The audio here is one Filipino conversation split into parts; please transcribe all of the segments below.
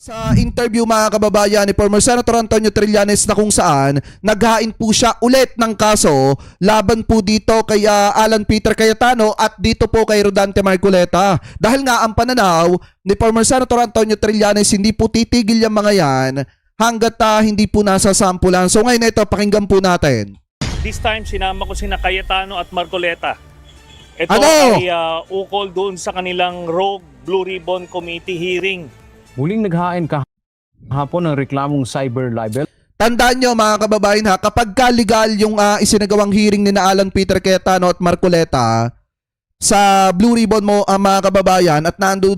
Sa interview mga kababayan ni former Senator Antonio Trillanes na kung saan naghain po siya ulit ng kaso laban po dito kay Alan Peter Cayetano at dito po kay Rodante Marcoleta. Dahil nga ang pananaw ni former Senator Antonio Trillanes hindi po titigil yung mga yan hanggat hindi po nasasampulan. So ngayon ito, pakinggan po natin. This time sinama ko sina Cayetano at Marcoleta. Ito Ano? ay ukol doon sa kanilang Rogue Blue Ribbon Committee hearing. Muling naghain kahapon ng reklamong cyber libel. Tandaan nyo mga kababayan ha, kapag legal yung isinagawang hearing ni na Alan Peter Cayetano at Marcoleta sa Blue Ribbon mo mga kababayan at naando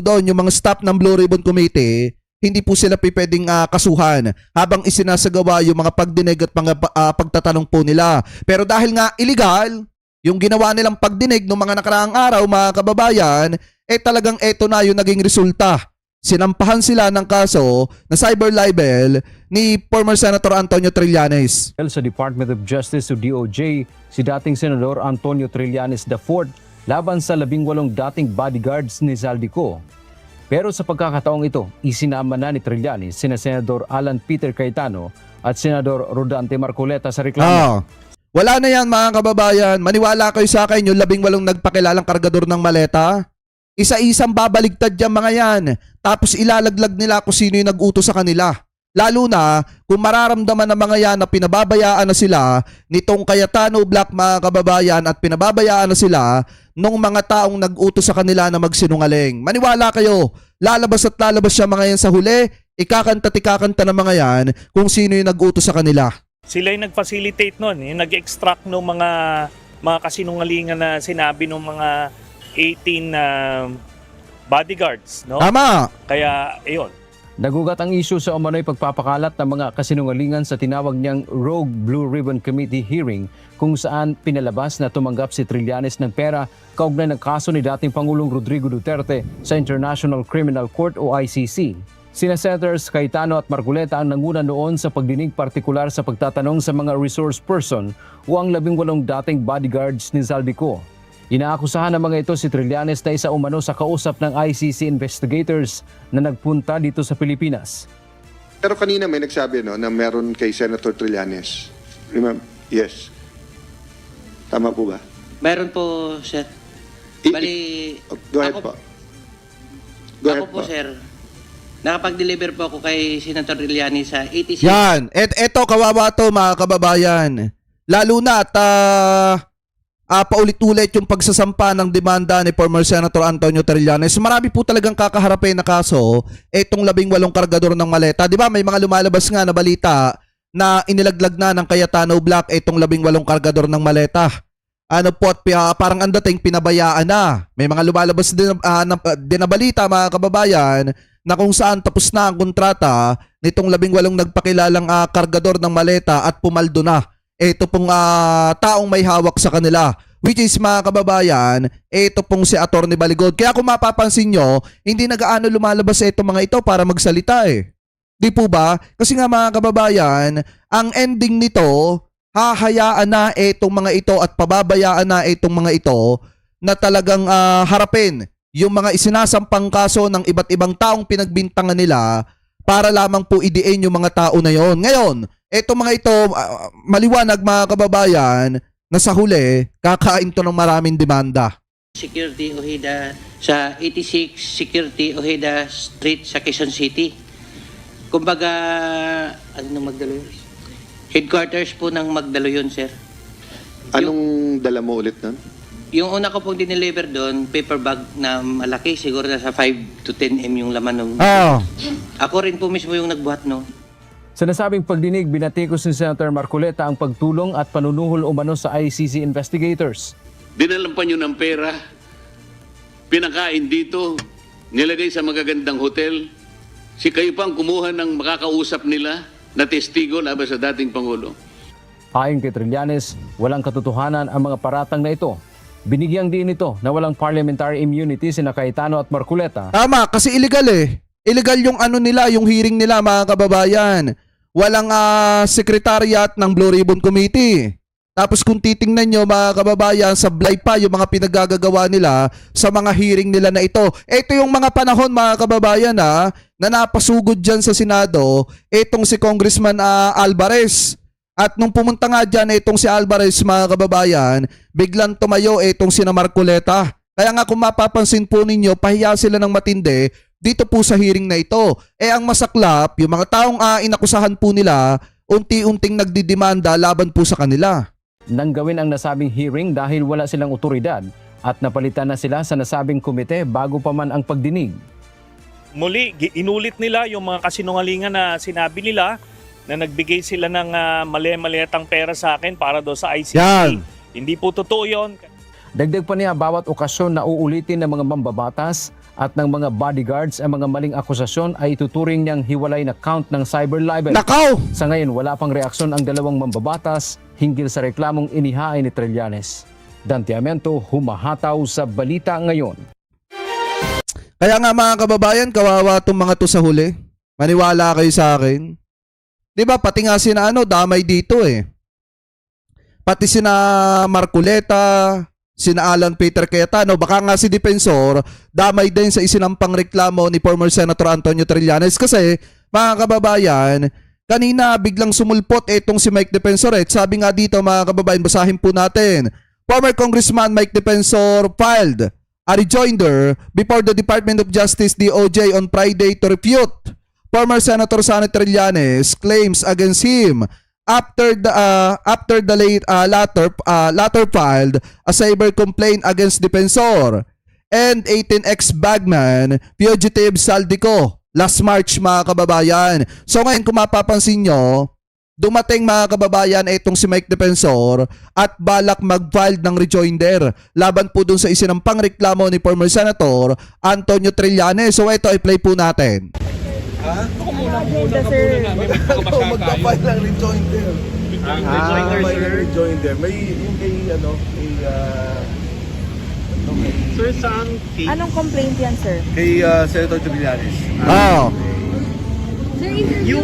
doon yung mga staff ng Blue Ribbon Committee, hindi po sila pwedeng kasuhan habang isinasagawa yung mga pagdinig at mga pagtatanong po nila. Pero dahil nga illegal, yung ginawa nilang pagdinig ng mga nakaraang araw mga kababayan, talagang eto na yung naging resulta. Sinampahan sila ng kaso na cyber libel ni former Senator Antonio Trillanes. Sa Department of Justice o DOJ, si dating Senador Antonio Trillanes IV laban sa 18 dating bodyguards ni Zaldico. Pero sa pagkakataong ito, isinama na ni Trillanes sina Senador Alan Peter Cayetano at Senador Rodante Marcoleta sa reklamo. Wala na yan mga kababayan. Maniwala kayo sa akin yung 18 nagpakilalang kargador ng maleta. Isa-isang babaligtad yung mga yan. Tapos ilalaglag nila kung sino yung nag-utos sa kanila. Lalo na kung mararamdaman ng mga yan na pinababayaan na sila nitong Cayetano Black mga kababayan at pinababayaan na sila nung mga taong nag-utos sa kanila na magsinungaling. Maniwala kayo, lalabas at lalabas siya mga yan sa huli, ikakanta ng mga yan kung sino yung nag-utos sa kanila. Sila yung nag-facilitate nun, nag-extract ng mga kasinungalingan na sinabi ng mga 18 bodyguards, no? Tama! Kaya, ayun. Nagugat ang isyu sa umano'y pagpapakalat ng mga kasinungalingan sa tinawag niyang Rogue Blue Ribbon Committee hearing kung saan pinalabas na tumanggap si Trillanes ng pera kaugnay ng kaso ni dating Pangulong Rodrigo Duterte sa International Criminal Court o ICC. Sina Senators Cayetano at Marcoleta ang nanguna noon sa pagdinig partikular sa pagtatanong sa mga resource person o ang 18 dating bodyguards ni Zaldico. Inaakusahan ng mga ito si Trillanes na isa umano sa kausap ng ICC investigators na nagpunta dito sa Pilipinas. Pero kanina may nagsabi na meron kay Senator Trillanes. Remember? Yes. Tama po ba? Meron po, sir. Bali, Go ahead ako, po. Go ahead ako po, sir. Nakapag-deliver po ako kay Senator Trillanes sa 86. Yan. Eto kawawa to mga kababayan. Lalo na at paulit-ulit yung pagsasampa ng demanda ni former Senator Antonio Trillanes. Marami po talagang kakaharapin na kaso itong 18 kargador ng maleta. Di ba may mga lumalabas nga na balita na inilaglag na ng Cayetano Black itong 18 kargador ng maleta. Ano po at parang ang dating pinabayaan na. May mga lumalabas din na balita mga kababayan na kung saan tapos na ang kontrata nitong 18 nagpakilalang kargador ng maleta at pumaldo na. Ito pong taong may hawak sa kanila, which is mga kababayan, ito pong si Atty. Baligod. Kaya kung mapapansin nyo, hindi nagaano lumalabas itong mga ito para magsalita eh. Di po ba? Kasi nga mga kababayan, ang ending nito, hahayaan na itong mga ito at pababayaan na itong mga ito na talagang harapin yung mga isinasampang kaso ng iba't ibang taong pinagbintangan nila para lamang po idiin yung mga tao na yon. Ngayon, etong mga ito, maliwanag mga kababayan, na sa huli, kakain to ng maraming demanda. Security Ojeda sa 86 Security Ojeda Street sa Quezon City. Kumbaga, ano na Magdalo yun? Headquarters po ng Magdalo yun, sir. Anong dala mo ulit nun? Yung una ko pong dineliver doon, paper bag na malaki, siguro nasa 5 to 10 m yung laman nung... Ako rin po mismo yung nagbuhat noon. Sa nasabing pagdinig, binatikos ni Senator Marcoleta ang pagtulong at panunuhol umano sa ICC investigators. Dinalampan nyo ng pera, pinakain dito, nilagay sa magagandang hotel. Si kayo pang kumuha ng makakausap nila na testigo laban sa dating Pangulo. Ayon kay Trillanes, walang katotohanan ang mga paratang na ito. Binigyang din ito na walang parliamentary immunity sina Cayetano at Marcoleta. Tama, kasi illegal eh. Illegal yung ano nila, yung hearing nila mga kababayan. Walang secretariat ng Blue Ribbon Committee. Tapos kung titingnan nyo mga kababayan, sablay pa yung mga pinagagagawa nila sa mga hearing nila na ito. Ito yung mga panahon mga kababayan na napasugod dyan sa Senado, itong si Congressman Alvarez. At nung pumunta nga dyan, itong si Alvarez, mga kababayan, biglang tumayo itong si Marcoleta. Kaya nga kung mapapansin po ninyo, pahiya sila ng matindi dito po sa hearing na ito. Ang masaklap, yung mga taong inakusahan po nila, unti-unting nagdidemanda laban po sa kanila. Nang gawin ang nasabing hearing dahil wala silang otoridad at napalitan na sila sa nasabing komite bago pa man ang pagdinig. Muli, inulit nila yung mga kasinungalingan na sinabi nila na nagbigay sila ng mali-maliatang pera sa akin para daw sa ICC. Yan. Hindi po totoo yun. Dagdag pa niya, bawat okasyon na uulitin ng mga mambabatas at ng mga bodyguards ang mga maling akusasyon ay ituturing niyang hiwalay na count ng cyber libel. Nakaw! Sa ngayon, wala pang reaksyon ang dalawang mambabatas hinggil sa reklamong inihain ni Trillanes. Dante Amento, humahataw sa balita ngayon. Kaya nga mga kababayan, kawawa itong mga to sa huli. Maniwala kayo sa akin. Di ba, pati nga sina damay dito eh. Pati sina Marcoleta, sina Alan Peter Cayetano, baka nga si Defensor, damay din sa isinampang reklamo ni former Senator Antonio Trillanes. Kasi, mga kababayan, kanina biglang sumulpot itong si Mike Defensor. Sabi nga dito mga kababayan, basahin po natin. Former Congressman Mike Defensor filed a rejoinder before the Department of Justice DOJ on Friday to refute former Senator Sonny Trillanes claims against him after the latter filed a cyber complaint against Defensor and 18 Bagman fugitive Saldico last March, mga kababayan. So ngayon kung mapapansin nyo, dumating mga kababayan itong si Mike Defensor at balak mag-file ng rejoinder laban po dun sa isinampang reklamo ni former Senator Antonio Trillanes. So ito, i-play po natin. Agenda, sir. Mag-file ng rejoinder. Rejoinder, sir. May yung kay Sir, saan Anong complaint yan, sir? kay Senator Trillanes. Oh. Sir, interview.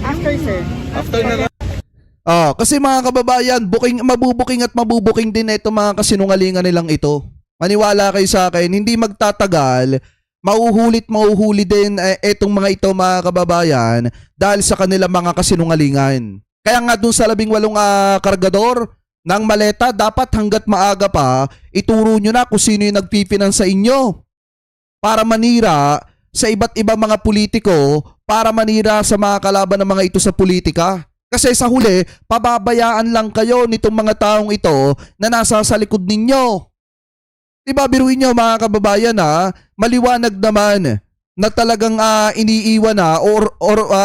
After, sir. After na Kasi mga kababayan, mabubuking at mabubuking din itong mga kasinungalingan nilang ito. Maniwala kayo sa akin, hindi magtatagal, mauhuli din itong mga ito, mga kababayan, dahil sa kanilang mga kasinungalingan. Kaya nga dun sa 18 kargador ng maleta, dapat hanggat maaga pa, ituro nyo na kung sino yung nagpifinance sa inyo para manira sa iba't ibang mga politiko, para manira sa mga kalaban ng mga ito sa politika. Kasi sa huli, pababayaan lang kayo nitong mga taong ito na nasa sa likod ninyo. Diba, biruin nyo mga kababayan, maliwanag naman na talagang iniiwan na or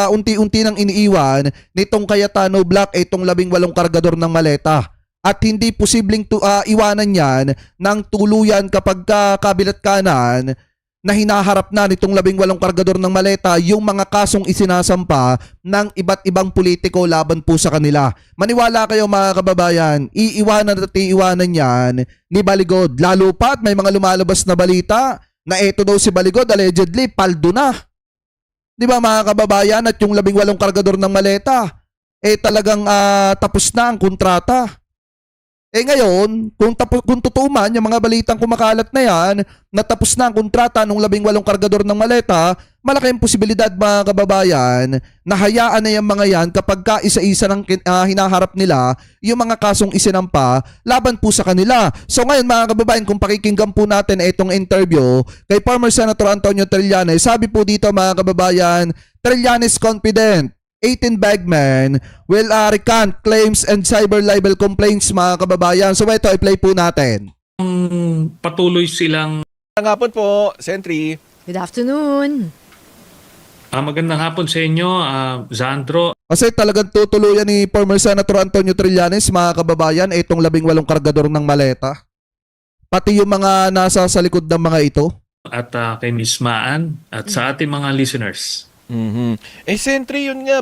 unti-unti nang iniiwan nitong Cayetano Black itong 18 kargador ng maleta. At hindi posibleng iwanan yan ng tuluyan kapag kabilat kanan na hinaharap na nitong 18 kargador ng maleta yung mga kasong isinasampa ng iba't ibang politiko laban po sa kanila. Maniwala kayo mga kababayan, iiwanan at iiwanan yan ni Baligod. Lalo pa at may mga lumalabas na balita na eto daw si Baligod allegedly paldo na. Di ba mga kababayan, at yung 18 kargador ng maleta talagang tapos na ang kontrata. Ngayon, kung totoo man yung mga balitang kumakalat na yan, natapos na ang kontrata ng 18 kargador ng maleta, malaki ang posibilidad mga kababayan na hayaan na yung mga yan kapag isa-isa ng hinaharap nila yung mga kasong isinampa laban po sa kanila. So ngayon mga kababayan, kung pakikinggan po natin itong interview kay former Senator Antonio Trillanes, sabi po dito mga kababayan, Trillanes confident 18 Bagman will recant claims and cyber libel complaints, mga kababayan. So ito, i-play po natin. patuloy silang Magandang hapon po, Sentry. Good afternoon. magandang hapon sa inyo, Zandro. Kasi talagang tutuluyan ni former Senator Antonio Trillanes, mga kababayan, itong 18 kargador ng maleta. Pati yung mga nasa sa likod ng mga ito. At kay Miss Maan at sa ating mga listeners. Sentry, yun nga,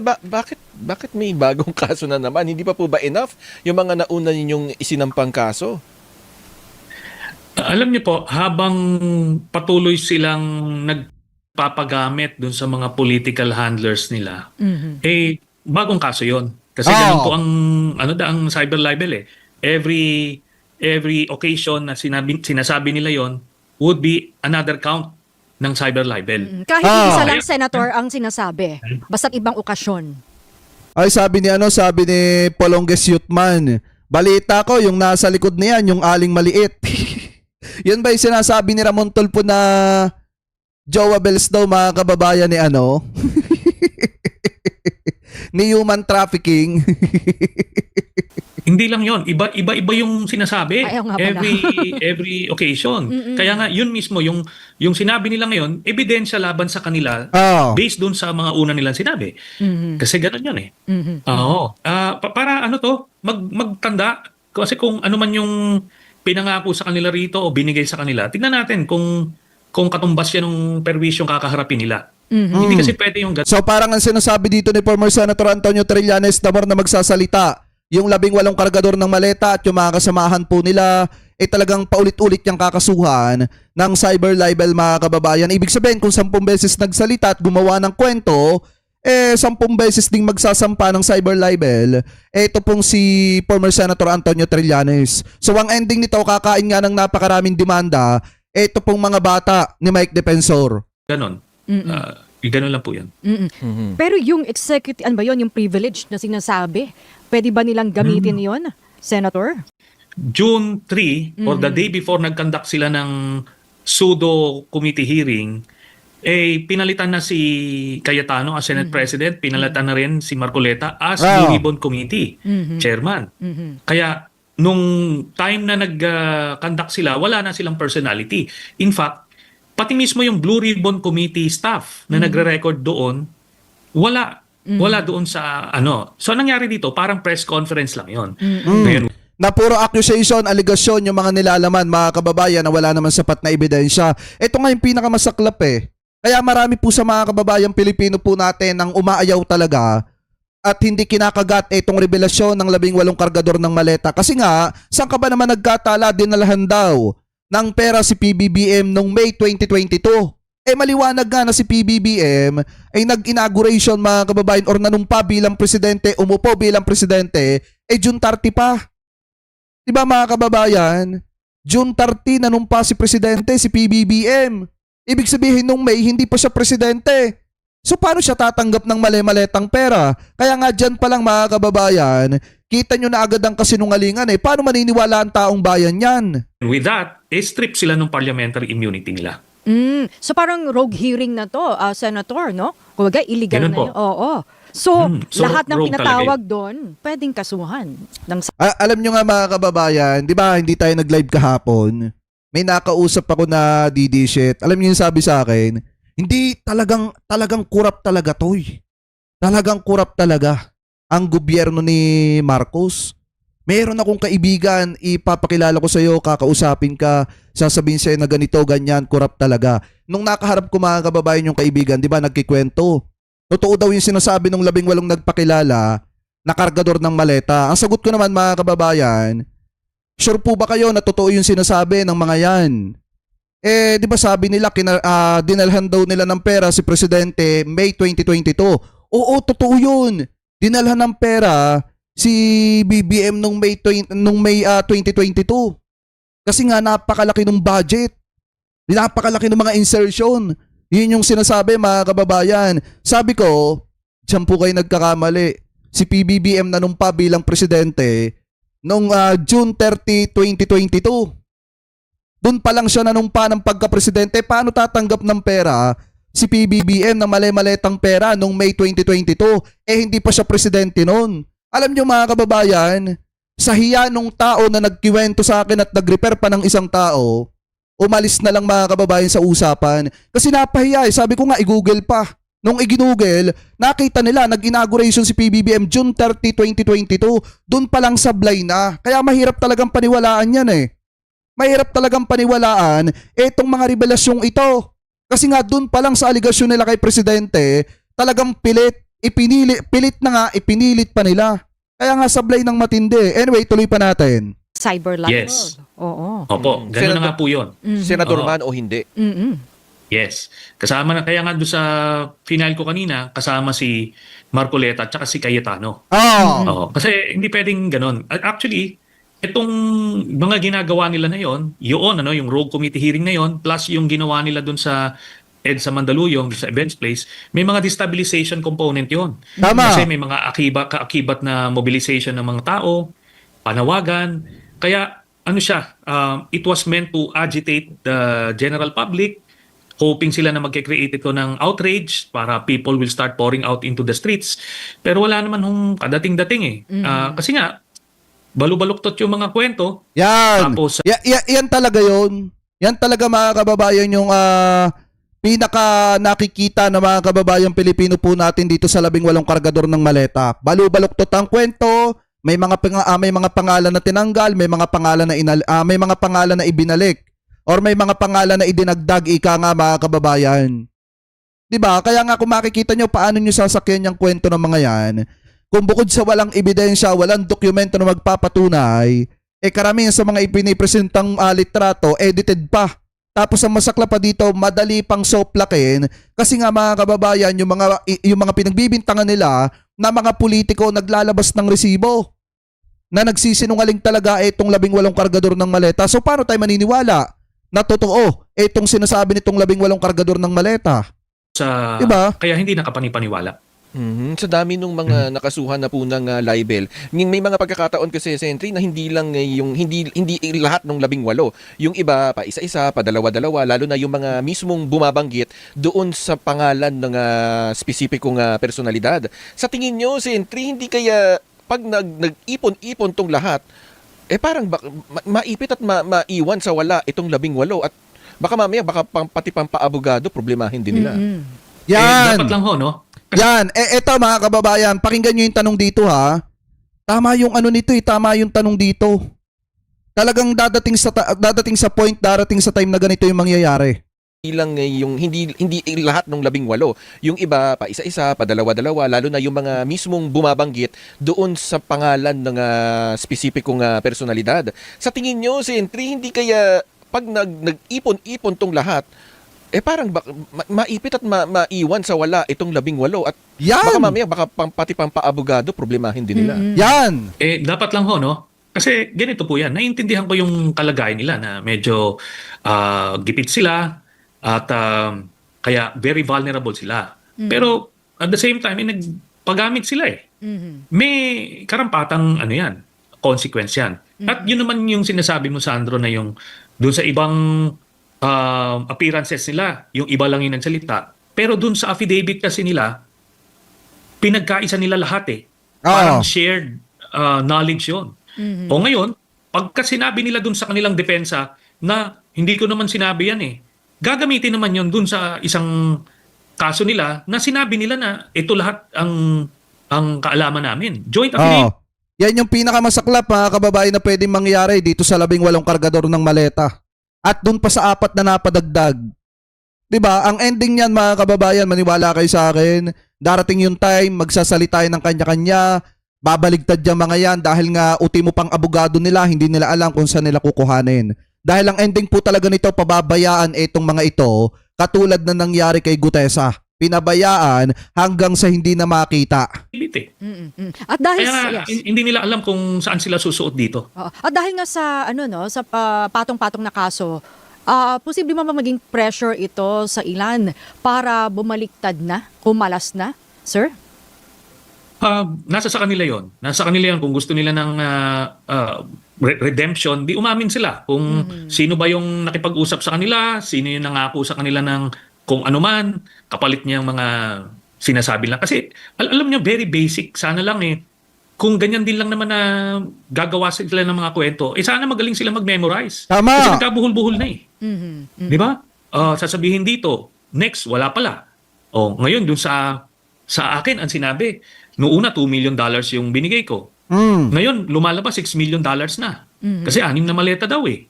bakit may bagong kaso na naman? Hindi pa po ba enough yung mga nauna ninyong isinampang kaso? Alam niyo po, habang patuloy silang nagpapagamit dun sa mga political handlers nila, bagong kaso yon. Kasi ganun po ang cyber libel eh. Every occasion na sinasabi nila yon would be another count ng cyber libel. Kahit isa Kaya- lang senator ang sinasabi, basta't ibang okasyon. Ay, sabi ni Polonges Yutman, balita ko yung nasa likod niyan, yung aling maliit. Yun ba yung sinasabi ni Ramon Tulfo na Jowa Bells daw, mga kababayan, ni ano? Ni human trafficking. Hindi lang 'yon, iba yung sinasabi Ayaw nga pala. every occasion. Kaya nga yun mismo yung sinabi nila ngayon, ebidensya laban sa kanila Oh. based dun sa mga una nilang sinabi. Kasi gano'n 'yun eh. Oo. Para ano to, magtanda kasi kung ano man yung pinangako sa kanila rito o binigay sa kanila, tingnan natin kung katumbas yan ng perwisyong kakaharapin nila. Hindi kasi pwede yung So parang ang sinasabi dito ni former Senator Antonio Trillanes na magsasalita, yung 18 kargador ng maleta at yung mga kasamahan po nila, talagang paulit-ulit yung kakasuhan ng cyber libel, mga kababayan. Ibig sabihin, kung 10 beses nagsalita at gumawa ng kwento, 10 beses ding magsasampa ng cyber libel, ito pong si former Senator Antonio Trillanes. So ang ending nito, kakain nga ng napakaraming demanda, ito pong mga bata ni Mike Defensor. ganon. Ganon lang po yan. Pero yung executive, ano ba yun, yung privilege na sinasabi, pwede ba nilang gamitin yon, Senator? June 3 or the day before nag-conduct sila ng pseudo committee hearing, pinalitan na si Cayetano as Senate President, pinalitan na rin si Marcoleta as Blue Ribbon Committee Chairman. Kaya nung time na nag-conduct sila, wala na silang personality. In fact, pati mismo yung Blue Ribbon Committee staff na nagre-record doon, wala doon sa ano. So nangyari dito, parang press conference lang 'yon. Ngayon, Na puro accusation, aligasyon yung mga nilalaman, mga kababayan, na wala naman sapat na ebidensya. Ito nga yung pinakamasaklap eh. Kaya marami po sa mga kababayang Pilipino po natin ang umaayaw talaga at hindi kinakagat itong revelasyon ng 18 kargador ng maleta. Kasi nga, saan ka ba naman nagkatala, dinalahan daw ng pera si PBBM noong May 2022. Maliwanag nga na si PBBM ay nag-inauguration, mga kababayan, or nanumpa bilang presidente, umupo bilang presidente, June 30 pa. Diba, mga kababayan? June 30 nanumpa si presidente, si PBBM. Ibig sabihin nung May, hindi pa siya presidente. So paano siya tatanggap ng mali-maletang pera? Kaya nga dyan pa lang, mga kababayan, kita nyo na agad ang kasinungalingan eh. Paano maniniwala ang taong bayan yan? with that, strip sila ng parliamentary immunity nila. So parang rogue hearing na to, Senator, no? Kumbaga, illegal Ganun na po. yun. Oo. So, So, lahat ng rogue pinatawag doon, pwedeng kasuhan. Ng Alam nyo nga, mga kababayan, di ba hindi tayo nag-live kahapon? May nakausap ako na DD shit. Alam niyo yung sabi sa akin, hindi talagang kurap talaga to. Talagang kurap talaga ang gobyerno ni Marcos. Meron akong kaibigan, ipapakilala ko sa iyo, kakausapin ka, sasabihin sa'yo na ganito, ganyan, kurap talaga. Nung nakaharap ko, mga kababayan, yung kaibigan, di ba, nagkikwento. Totoo daw yung sinasabi ng 18 nagpakilala na kargador ng maleta. Ang sagot ko naman, mga kababayan, sure po ba kayo na totoo yung sinasabi ng mga yan? Di ba sabi nila, dinalhan daw nila ng pera si Presidente May 2022. Oo, totoo yun. Dinalhan ng pera si BBM nung May 2022. Kasi nga napakalaki ng budget. Napakalaki ng mga insertion. Yun yung sinasabi, mga kababayan. Sabi ko, diyan po kayo nagkakamali. Si PBBM nanumpa bilang presidente noong June 30, 2022. Doon pa lang siya nanumpa ng pagka-presidente. Paano tatanggap ng pera si PBBM na mali-maletang pera noong May 2022? Hindi pa siya presidente noon. Alam nyo, mga kababayan, sa hiya nung tao na nagkiwento sa akin at nag-repair pa ng isang tao, umalis na lang, mga kababayan, sa usapan. Kasi napahiya eh. Sabi ko nga, i-google pa. Nung i-google, nakita nila, nag-inauguration si PBBM June 30, 2022. Doon pa lang sablay na. Kaya mahirap talagang paniwalaan yan eh. Mahirap talagang paniwalaan itong mga revelasyong ito. Kasi nga doon pa lang sa aligasyon nila kay Presidente, talagang pilit pa nila. Kaya nga sablay ng matindi. Anyway, tuloy pa natin. cyber libel. Yes. Oo. Opo, gano'n na nga po yun. Senador Oo. man o hindi. Yes. Kasama na, kaya nga doon sa final ko kanina, kasama si Marcoleta at saka si Cayetano. Oo. Kasi hindi pwedeng ganon. Actually, itong mga ginagawa nila na yon, yung rogue committee hearing na yon, plus yung ginawa nila doon sa EDSA Mandaluyong sa Events Place, may mga destabilization component yon. Tama. Kasi may mga kaakibat na mobilization ng mga tao, panawagan. Kaya ano siya, it was meant to agitate the general public, hoping sila na magke-create ito ng outrage para people will start pouring out into the streets. Pero wala naman hong kadating-dating eh. Kasi nga, balubaluktot yung mga kwento. Yan. Tapos, Yan talaga yun. Yan talaga mga kababayan yung pinaka nakikita ng mga kababayan Pilipino po natin dito sa 18 kargador ng maleta. Balubaluktot ang kwento, may mga pangalan na tinanggal, may mga pangalan na may mga pangalan na ibinalik or may mga pangalan na idinagdag ika nga mga kababayan. 'Di ba? Kaya nga kung makikita nyo paano nyo sasakyan yung kwento ng mga yan, kung bukod sa walang ebidensya, walang dokumento na magpapatunay, karamihan sa mga ipinipresentang litrato, edited pa. Tapos ang masakla pa dito, madali pang soplakin kasi nga mga kababayan, yung mga pinagbibintangan nila na mga politiko naglalabas ng resibo na nagsisinungaling talaga itong 18 kargador ng maleta. So paano tayo maniniwala na totoo itong sinasabi nitong 18 kargador ng maleta? Diba? Kaya hindi nakapanipaniwala. Sa dami nung mga nakasuhan na po ng libel. May mga pagkakataon kasi, Sentry, na hindi lang yung hindi lahat ng 18. Yung iba pa isa-isa, pa dalawa-dalawa, lalo na yung mga mismong bumabanggit doon sa pangalan ng spesipikong personalidad. Sa tingin nyo, Sentry, hindi kaya pag nag-ipon-ipon tong lahat, parang maipit at maiwan sa wala itong 18 at baka mamaya pati pampaabogado problemahin din nila. Yan. Dapat lang ho, no? Yan. Eto mga kababayan, pakinggan nyo yung tanong dito ha. Tama yung ano nito tama yung tanong dito. Talagang dadating sa point, darating sa time na ganito yung mangyayari. Hindi lang yung hindi lahat ng 18. Yung iba pa isa-isa, pa dalawa-dalawa, lalo na yung mga mismong bumabanggit doon sa pangalan ng spesipikong personalidad. Sa tingin nyo, Sentry, hindi kaya pag nag-ipon-ipon tong lahat, parang maipit at maiwan sa wala itong 18 at Yan. baka mamaya pati pampaabogado problemahin din nila. Yan. Dapat lang ho, no? Kasi ganito po yan. Naiintindihan ko yung kalagayan nila na medyo gipit sila at kaya very vulnerable sila. Pero at the same time, nagpagamit sila eh. May karampatang consequence yan. At yun naman yung sinasabi mo, Sandro, na yung doon sa ibang appearances nila, yung iba lang yung nagsalita. Pero dun sa affidavit kasi nila, pinagkaisa nila lahat eh. Parang shared knowledge yun. O ngayon, pagka sinabi nila dun sa kanilang depensa na hindi ko naman sinabi yan eh, gagamitin naman yun dun sa isang kaso nila na sinabi nila na ito lahat ang kaalaman namin. Joint affidavit. Yan yung pinakamasaklap mga kababayan na pwedeng mangyari dito sa 18 kargador ng maleta. At dun pa sa 4 na napadagdag. 'Di ba? Ang ending niyan mga kababayan, maniwala kayo sa akin, darating yung time, magsasalita ng kanya-kanya, babaligtad yung mga yan dahil nga ultimo pang abogado nila, hindi nila alam kung saan nila kukuhanin. Dahil ang ending po talaga nito, pababayaan itong mga ito, katulad na nangyari kay Gutesa. Pinabayaan hanggang sa hindi na makita. At dahil Kaya hindi nila alam kung saan sila susuot dito. At dahil nga sa sa patong-patong na kaso, posible ba maging pressure ito sa ilan para bumaliktad na, kumalas na, sir? Nasa sa kanila yon. Nasa kanila yon kung gusto nila ng redemption, di umamin sila kung sino ba yung nakipag-usap sa kanila, sino yung nangako sa kanila ng kung ano man, kapalit niya ang mga sinasabi lang. Kasi alam niyo, very basic. Sana lang kung ganyan din lang naman na gagawa sila ng mga kwento, sana magaling sila mag-memorize. Tama. Kasi nagkabuhol-buhol na Di ba? Sasabihin dito, next, wala pala. Ngayon, dun sa akin, ang sinabi, noong una, $2 million yung binigay ko. Ngayon, lumalabas $6 million na. Kasi 6 na maleta daw eh.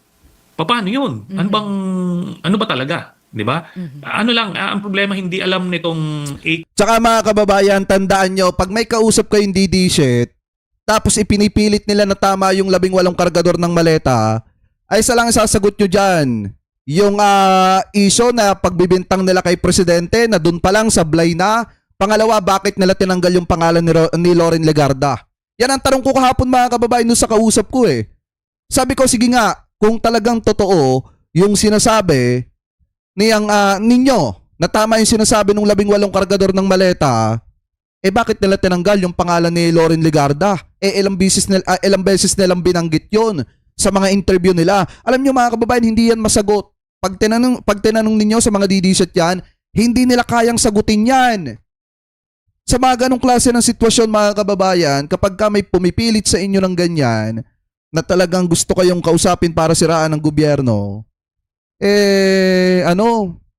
Paano yun? Ano ba talaga? 'Di ba? Ano lang, ang problema hindi alam nitong Tsaka mga kababayan, tandaan nyo, pag may kausap kayong DD-shit, tapos ipinipilit nila na tama yung 18 kargador ng maleta, ay isa lang sasagot nyo dyan. Yung issue na pagbibintang nila kay Presidente na dun pa lang sablay na. Pangalawa, bakit nila tinanggal yung pangalan ni Loren Legarda? Yan ang tanong ko kahapon mga kababayan nung sa kausap ko eh. Sabi ko, sige nga, kung talagang totoo yung sinasabi ninyo na tama yung sinasabi ng 18 kargador ng maleta, bakit nila tinanggal yung pangalan ni Loren Legarda? Ilang beses nilang binanggit yun sa mga interview nila. Alam nyo mga kababayan, hindi yan masagot. Pag tinanong ninyo sa mga DDSat yan, hindi nila kayang sagutin yan. Sa mga ganong klase ng sitwasyon mga kababayan, kapag ka may pumipilit sa inyo ng ganyan, na talagang gusto kayong kausapin para siraan ng gobyerno,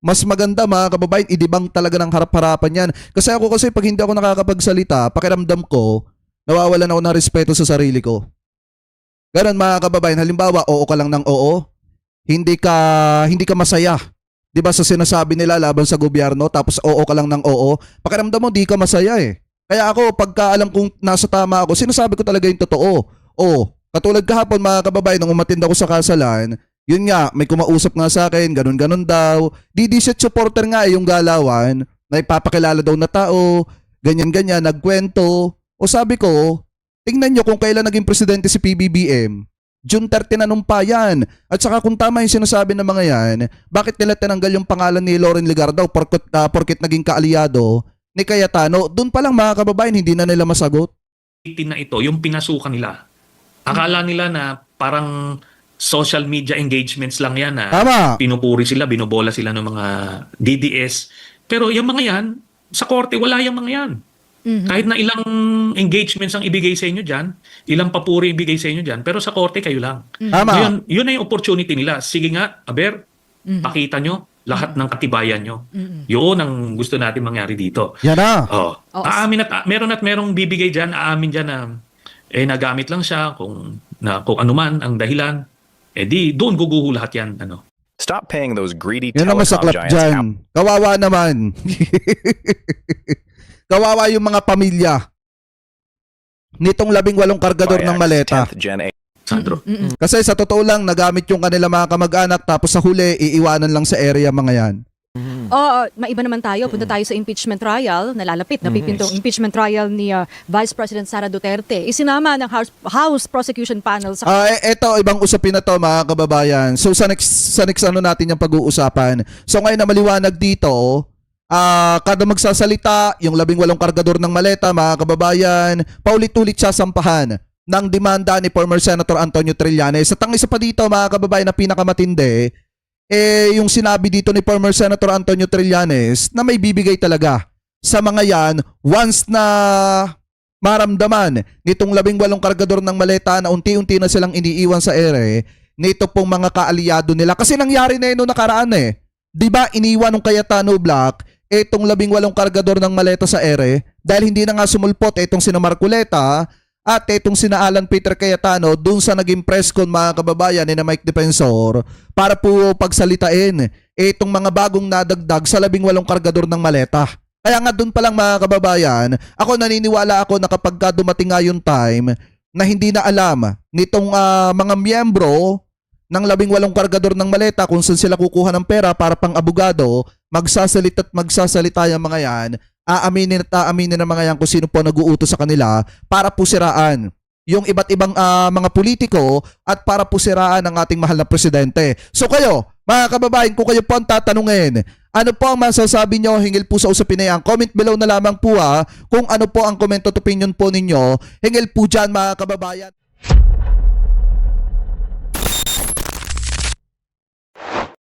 mas maganda mga kababayan, idibang talaga ng harap-harapan yan. Kasi pag hindi ako nakakapagsalita, pakiramdam ko, nawawalan ako ng respeto sa sarili ko. Ganon mga kababayan, halimbawa, oo ka lang ng oo, hindi ka masaya. 'Di ba sa sinasabi nila laban sa gobyerno, tapos oo ka lang ng oo, pakiramdam mo di ka masaya eh. Kaya ako, pagka alam kong nasa tama ako, sinasabi ko talaga yung totoo. Katulad kahapon mga kababayan, nung umattend ako sa kasalan, yun nga, may kumausap nga sa akin, ganun-ganun daw. DDSat supporter nga yung galawan, na ipapakilala daw na tao, ganyan-ganyan, nagkwento. O sabi ko, tingnan nyo kung kailan naging presidente si PBBM. June 30 na nung pa yan. At saka kung tama yung sinasabi ng mga yan, bakit nila tinanggal yung pangalan ni Loren Legarda porket naging kaalyado ni Cayetano? Doon pa lang mga kababayan, hindi na nila masagot. Na ito, yung pinasukan nila. Akala nila na parang social media engagements lang yan na Tama. pinupuri sila, binobola sila ng mga DDS. Pero yung mga yan, sa korte, wala yung mga yan. Kahit na ilang engagements ang ibigay sa inyo dyan, ilang papuri ibigay sa inyo dyan, pero sa korte kayo lang. Tama. Yun na yung opportunity nila. Sige nga, Aber, pakita nyo lahat ng katibayan nyo. Yun ang gusto natin mangyari dito. Yan na. Aamin merong bibigay dyan, aamin dyan na nagamit lang siya kung ano man ang dahilan. Di doon guguho lahat yan. Stop paying those greedy Yan ang telecom masaklap giants dyan. out. Kawawa naman. Kawawa yung mga pamilya nitong 18 kargador ng maleta. 10th Gen A. Sandro. Kasi sa totoo lang, nagamit yung kanila mga kamag-anak, tapos sa huli, iiwanan lang sa area mga yan. Maiba naman tayo. Punta tayo sa impeachment trial. Nalalapit, napipintong impeachment trial ni Vice President Sara Duterte. Isinama ng House Prosecution Panel sa... Eto, ibang usapin na to mga kababayan. So sa next natin yung pag-uusapan. So ngayon na maliwanag dito, kada magsasalita, yung 18 kargador ng maleta, mga kababayan, paulit-ulit sasampahan ng demanda ni former Senator Antonio Trillanes. At ang isa pa dito, mga kababayan, na pinakamatindi, yung sinabi dito ni former Senator Antonio Trillanes na may bibigay talaga sa mga yan once na maramdaman nitong 18 kargador ng maleta na unti-unti na silang iniiwan sa ere nito pong mga kaalyado nila. Kasi nangyari na yun noong nakaraan eh. Diba iniwan ng Cayetano Black itong 18 kargador ng maleta sa ere dahil hindi na nga sumulpot itong sina Marcoleta at itong sina Alan Peter Cayetano dun sa naging press con mga kababayan ni na Mike Defensor para po pagsalitain itong mga bagong nadagdag sa 18 kargador ng maleta. Kaya nga dun pa lang mga kababayan, ako naniniwala ako na kapag dumating nga yung time na hindi na alam nitong mga miyembro ng 18 kargador ng maleta kung saan sila kukuha ng pera para pang abogado, magsasalita yung mga yan, aaminin ng mga yan kung sino po nag-uutos sa kanila para po siraan yung iba't ibang mga politiko at para po siraan ang ating mahal na presidente. So kayo, mga kababayan, kung kayo po ang tatanungin, ano po ang masasabi nyo hingil po sa usapin na yan? Comment below na lamang po kung ano po ang comment at opinion po ninyo hingil po dyan mga kababayan.